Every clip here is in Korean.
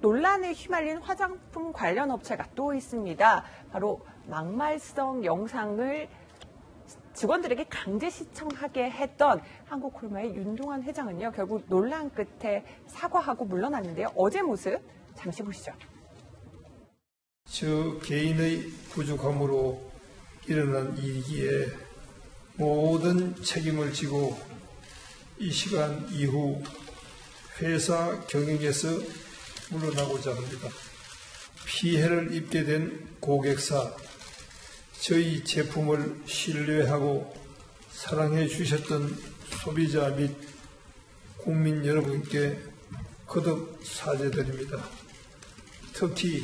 논란에 휘말린 화장품 관련 업체가 또 있습니다. 바로 막말성 영상을 직원들에게 강제 시청하게 했던 한국콜마의 윤동환 회장은요, 결국 논란 끝에 사과하고 물러났는데요. 어제 모습 잠시 보시죠. 저 개인의 부족함으로 일어난 일이기에 모든 책임을 지고 이 시간 이후 회사 경영에서 물러나고자 합니다. 피해를 입게 된 고객사, 저희 제품을 신뢰하고 사랑해 주셨던 소비자 및 국민 여러분께 거듭 사죄드립니다. 특히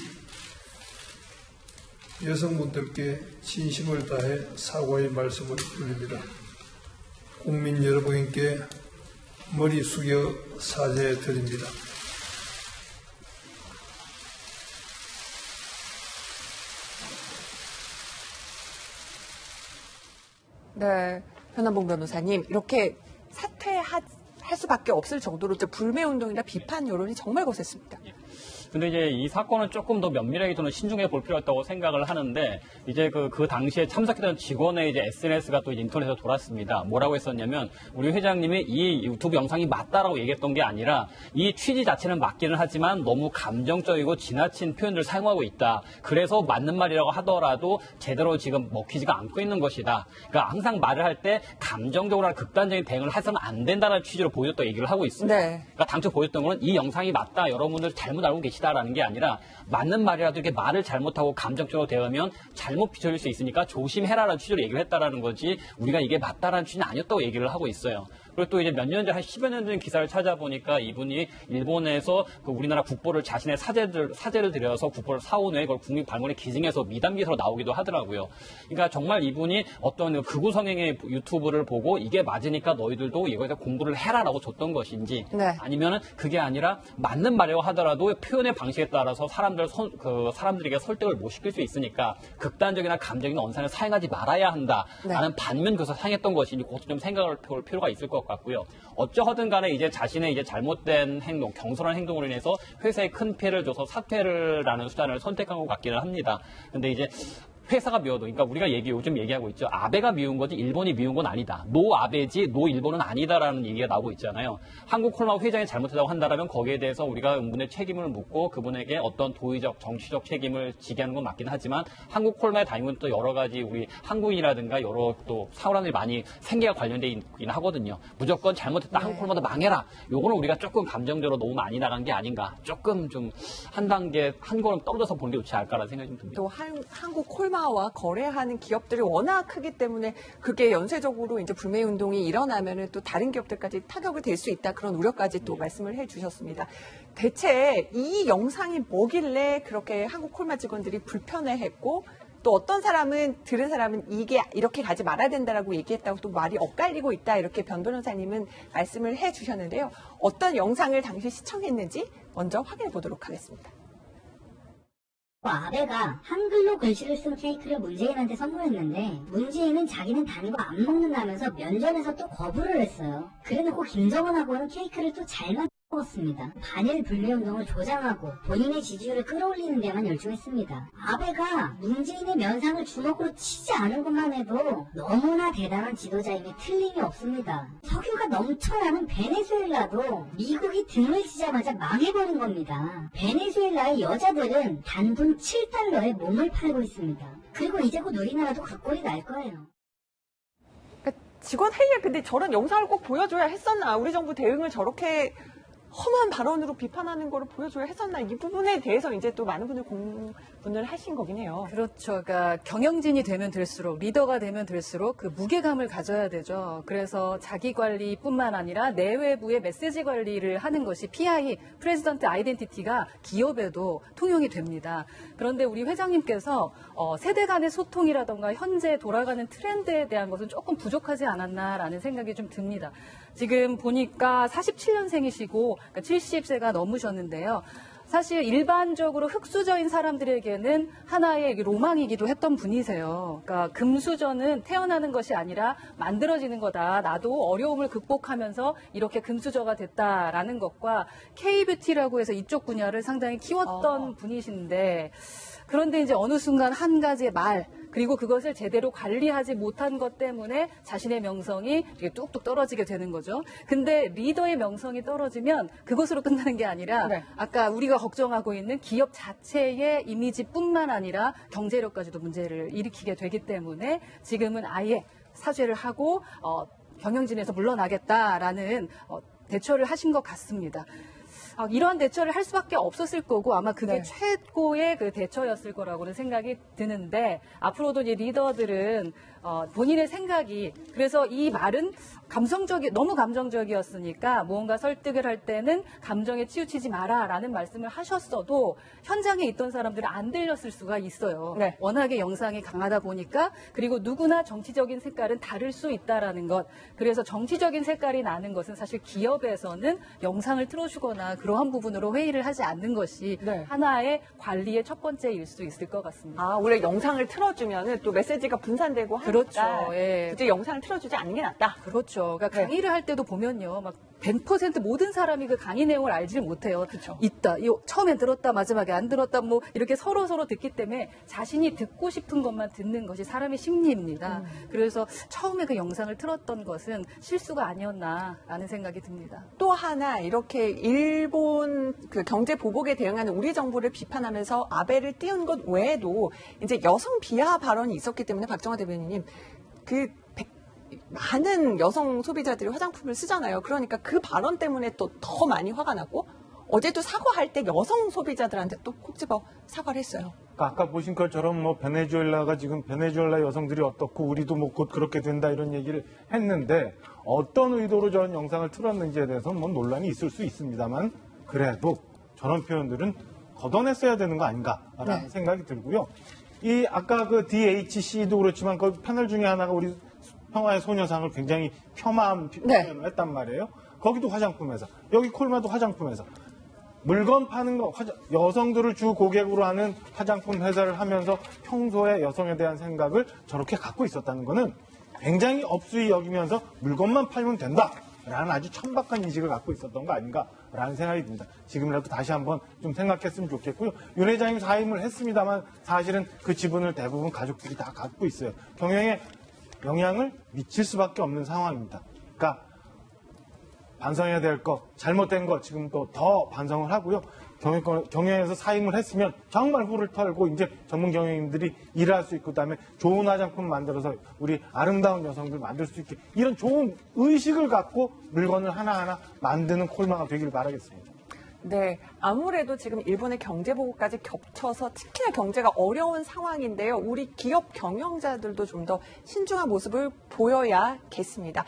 여성분들께 진심을 다해 사과의 말씀을 드립니다. 국민 여러분께 머리 숙여 사죄드립니다. 네, 변한봉 변호사님, 이렇게 사퇴할 수밖에 없을 정도로 불매운동이나 비판 여론이 정말 거셌습니다. 근데 이제 이 사건은 조금 더 면밀하게 저는 신중해 볼 필요가 있다고 생각을 하는데, 이제 그 당시에 참석했던 직원의 이제 SNS가 또 이제 인터넷에 돌았습니다. 뭐라고 했었냐면, 우리 회장님이 이 유튜브 영상이 맞다라고 얘기했던 게 아니라, 이 취지 자체는 맞기는 하지만 너무 감정적이고 지나친 표현을 사용하고 있다. 그래서 맞는 말이라고 하더라도 제대로 지금 먹히지가 않고 있는 것이다. 그러니까 항상 말을 할 때 감정적으로 극단적인 대응을 해서는 안 된다는 취지로 보여줬다고 얘기를 하고 있습니다. 네. 그러니까 당초 보여줬던 거는 이 영상이 맞다. 여러분들 잘못 알고 계시다라는 게 아니라, 맞는 말이라도 이렇게 말을 잘못하고 감정적으로 대하면 잘못 비춰질 수 있으니까 조심해라라는 취지로 얘기를 했다라는 거지, 우리가 이게 맞다라는 취지는 아니었다고 얘기를 하고 있어요. 그리고 또 이제 몇 년 전, 한 10여 년 전 기사를 찾아보니까 이분이 일본에서 그 우리나라 국보를 자신의 사제를 들여서 국보를 사온 후에 그걸 국립발문에 기증해서 미담 기사로 나오기도 하더라고요. 그러니까 정말 이분이 어떤 극우 성향의 유튜브를 보고 이게 맞으니까 너희들도 이거에서 공부를 해라라고 줬던 것인지, 네. 아니면은 그게 아니라 맞는 말이라고 하더라도 표현의 방식에 따라서 사람들에게 설득을 못 시킬 수 있으니까 극단적이나 감정이나 언사를 사용하지 말아야 한다라는, 네. 반면 교사 사용했던 것인지, 그것도 좀 생각을 볼 필요가 있을 것 같고요. 어쩌하든 간에 이제 자신의 이제 잘못된 행동, 경솔한 행동으로 인해서 회사에 큰 피해를 줘서 사퇴라는 수단을 선택한 것 같기는 합니다. 근데 이제 회사가 미워도, 그러니까 우리가 요즘 얘기하고 있죠. 아베가 미운 거지 일본이 미운 건 아니다. 노 아베지 노 일본은 아니다라는 얘기가 나오고 있잖아요. 한국콜마 회장이 잘못했다고 한다면 거기에 대해서 우리가 응분의 책임을 묻고 그분에게 어떤 도의적, 정치적 책임을 지게 하는 건 맞긴 하지만, 한국콜마에 다니면 또 여러 가지 우리 한국인이라든가 여러 또 사람들이 많이 생계가 관련돼 있긴 하거든요. 무조건 잘못했다, 네. 한국콜마도 망해라. 요거는 우리가 조금 감정적으로 너무 많이 나간 게 아닌가. 조금 좀 한 단계, 한 걸음 떨어져서 보는 게 좋지 않을까라는 생각이 좀 듭니다. 또 한국콜마와 거래하는 기업들이 워낙 크기 때문에 그게 연쇄적으로 이제 불매 운동이 일어나면은 또 다른 기업들까지 타격이 될 수 있다, 그런 우려까지 또 말씀을 해주셨습니다. 대체 이 영상이 뭐길래 그렇게 한국콜마 직원들이 불편해했고, 또 어떤 사람은, 들은 사람은 이게 이렇게 가지 말아야 된다라고 얘기했다고 또 말이 엇갈리고 있다, 이렇게 변 변호사님은 말씀을 해주셨는데요. 어떤 영상을 당시 시청했는지 먼저 확인해 보도록 하겠습니다. 아베가 한글로 글씨를 쓴 케이크를 문재인한테 선물했는데, 문재인은 자기는 단 거 안 먹는다면서 면전에서 또 거부를 했어요. 그래놓고 김정은하고는 케이크를 또 잘 먹었습니다. 반일 불매운동을 조장하고 본인의 지지율을 끌어올리는 데만 열중했습니다. 아베가 문재인의 면상을 주먹으로 치지 않은 것만 해도 너무나 대단한 지도자임에 틀림이 없습니다. 석유가 넘쳐나는 베네수엘라도 미국이 등을 치자마자 망해버린 겁니다. 베네수엘라의 여자들은 단돈 7달러에 몸을 팔고 있습니다. 그리고 이제 곧 우리나라도 그 꼴이 날 거예요. 직원 회의에 근데 저런 영상을 꼭 보여줘야 했었나? 우리 정부 대응을 저렇게 험한 발언으로 비판하는 거를 보여줘야 했었나? 이 부분에 대해서 이제 또 많은 분들 공분을 하신 거긴 해요. 그렇죠. 그러니까 경영진이 되면 될수록, 리더가 되면 될수록 그 무게감을 가져야 되죠. 그래서 자기 관리뿐만 아니라 내외부의 메시지 관리를 하는 것이 PI, 프레지던트 아이덴티티가 기업에도 통용이 됩니다. 그런데 우리 회장님께서 세대 간의 소통이라던가 현재 돌아가는 트렌드에 대한 것은 조금 부족하지 않았나라는 생각이 좀 듭니다. 지금 보니까 47년생이시고 70세가 넘으셨는데요. 사실 일반적으로 흙수저인 사람들에게는 하나의 로망이기도 했던 분이세요. 그러니까 금수저는 태어나는 것이 아니라 만들어지는 거다. 나도 어려움을 극복하면서 이렇게 금수저가 됐다라는 것과 K뷰티라고 해서 이쪽 분야를 상당히 키웠던 분이신데 그런데 이제 어느 순간 한 가지의 말 그리고 그것을 제대로 관리하지 못한 것 때문에 자신의 명성이 이렇게 뚝뚝 떨어지게 되는 거죠. 근데 리더의 명성이 떨어지면 그것으로 끝나는 게 아니라 네. 아까 우리가 걱정하고 있는 기업 자체의 이미지뿐만 아니라 경제력까지도 문제를 일으키게 되기 때문에 지금은 아예 사죄를 하고 경영진에서 물러나겠다라는 대처를 하신 것 같습니다. 이러한 대처를 할 수밖에 없었을 거고 아마 그게 네. 최고의 그 대처였을 거라고는 생각이 드는데 앞으로도 이 리더들은 본인의 생각이 그래서 이 말은 너무 감정적이었으니까 무언가 설득을 할 때는 감정에 치우치지 마라라는 말씀을 하셨어도 현장에 있던 사람들은 안 들렸을 수가 있어요. 네. 워낙에 영상이 강하다 보니까 그리고 누구나 정치적인 색깔은 다를 수 있다라는 것. 그래서 정치적인 색깔이 나는 것은 사실 기업에서는 영상을 틀어주거나 그러한 부분으로 회의를 하지 않는 것이 네. 하나의 관리의 첫 번째일 수 있을 것 같습니다. 원래 영상을 틀어주면은 또 메시지가 분산되고 하니까 그렇죠. 예. 굳이 영상을 틀어주지 않는 게 낫다. 그렇죠. 그러니까 네. 강의를 할 때도 보면요. 막 100% 모든 사람이 그 강의 내용을 알지를 못해요. 그쵸. 처음엔 들었다, 마지막에 안 들었다, 뭐 이렇게 서로 듣기 때문에 자신이 듣고 싶은 것만 듣는 것이 사람의 심리입니다. 그래서 처음에 그 영상을 틀었던 것은 실수가 아니었나라는 생각이 듭니다. 또 하나 이렇게 일본 그 경제 보복에 대응하는 우리 정부를 비판하면서 아베를 띄운 것 외에도 이제 여성 비하 발언이 있었기 때문에 박정화 대변인님 많은 여성 소비자들이 화장품을 쓰잖아요. 그러니까 그 발언 때문에 또 더 많이 화가 났고 어제도 사과할 때 여성 소비자들한테 또 콕 집어 사과를 했어요. 그러니까 아까 보신 것처럼 뭐 베네수엘라가 지금 베네수엘라 여성들이 어떻고 우리도 뭐 곧 그렇게 된다 이런 얘기를 했는데 어떤 의도로 저런 영상을 틀었는지에 대해서는 뭐 논란이 있을 수 있습니다만 그래도 저런 표현들은 걷어냈어야 되는 거 아닌가라는 네. 생각이 들고요. 아까 그 DHC도 그렇지만 그 패널 중에 하나가 우리 평화의 소녀상을 굉장히 폄하한 네. 표현을 했단 말이에요. 거기도 화장품 회사, 여기 콜마도 화장품 회사. 물건 파는 거, 여성들을 주 고객으로 하는 화장품 회사를 하면서 평소에 여성에 대한 생각을 저렇게 갖고 있었다는 거는 굉장히 업수위 여기면서 물건만 팔면 된다라는 아주 천박한 인식을 갖고 있었던 거 아닌가라는 생각이 듭니다. 지금이라도 다시 한번 좀 생각했으면 좋겠고요. 윤 회장님 사임을 했습니다만 사실은 그 지분을 대부분 가족들이 다 갖고 있어요. 경영에 영향을 미칠 수밖에 없는 상황입니다. 그러니까 반성해야 될 것, 잘못된 것 지금 또 더 반성을 하고요. 경영에서 사임을 했으면 정말 후를 털고 이제 전문 경영인들이 일할 수 있고 그다음에 좋은 화장품 만들어서 우리 아름다운 여성들 만들 수 있게 이런 좋은 의식을 갖고 물건을 하나하나 만드는 콜마가 되길 바라겠습니다. 네, 아무래도 지금 일본의 경제 보고까지 겹쳐서 특히나 경제가 어려운 상황인데요. 우리 기업 경영자들도 좀 더 신중한 모습을 보여야겠습니다.